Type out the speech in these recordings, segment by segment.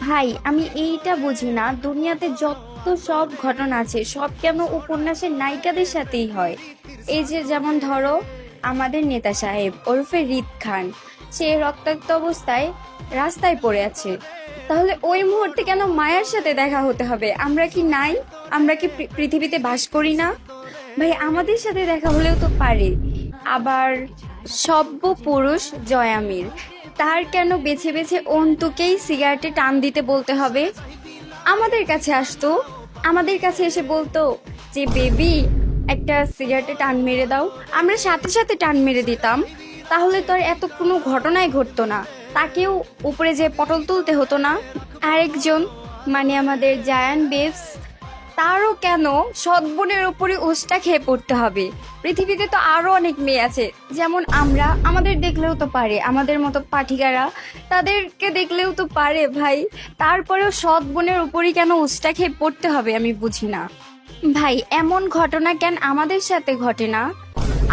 ভাই আমি এইটা বুঝি না, দুনিয়াতে যত সব ঘটনা আছে সব কেন উপন্যাসের নায়িকাদের সাথেই হয়। এই যে যেমন ধরো, আমাদের নেতা সাহেব ওরফে রিদ খান, সে রক্তাক্ত অবস্থায় রাস্তায় পড়ে আছে, তাহলে ওই মুহূর্তে কেন মায়ের সাথে দেখা হতে হবে? আমরা কি নাই? আমরা কি পৃথিবীতে বাস করি না? ভাই আমাদের সাথে দেখা হলেও তো পারে। আবার সভ্য পুরুষ জয়ামির, তার কেন বেছে বেছে অন্তুকেই সিগারেটে টান দিতে বলতে হবে? আমাদের কাছে আসতো, আমাদের কাছে এসে বলতো যে বেবি একটা সিগারেটে টান মেরে দাও, আমরা সাথে সাথে টান মেরে দিতাম। তাহলে তো আর এত কোনো ঘটনাই ঘটতো না, তাকেও উপরে যে পটল তুলতে হতো না। আরেকজন, মানে আমাদের জায়ান বেবস, তারও কেন সৎ বোনের উপরে উষ্টা খেয়ে পড়তে হবে? পৃথিবীতে তো আরো অনেক মেয়ে আছে, যেমন আমরা, আমাদের দেখলেও তো পারে, আমাদের মতো পাঠিকারা, তাদেরকে দেখলেও তো পারে ভাই। তারপরেও সৎ বোনের উপরই কেন উষ্টা খেয়ে পড়তে হবে? আমি বুঝি না ভাই, এমন ঘটনা কেন আমাদের সাথে ঘটে না?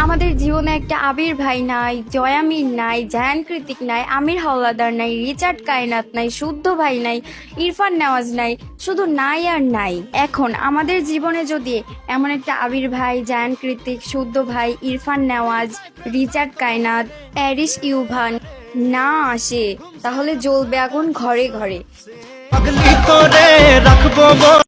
আমাদের জীবনে একটা আবির ভাই নাই, জয়ামির নাই, জায়ান কৃতিক নাই, আমির হাওলাদার নাই, রিচার্ড কায়নাত নাই, শুদ্ধ ভাই নাই, ইরফান নেওয়াজ নাই, শুধু নাই আর নাই। এখন আমাদের জীবনে যদি এমন একটা আবির ভাই, জায়ান কৃতিক, শুদ্ধ ভাই, ইরফান নেওয়াজ, রিচার্ড কায়নাত, প্যারিস ইউভান না আসে, তাহলে জ্বলবে আগুন ঘরে ঘরে। পাগলি করে রাখবো।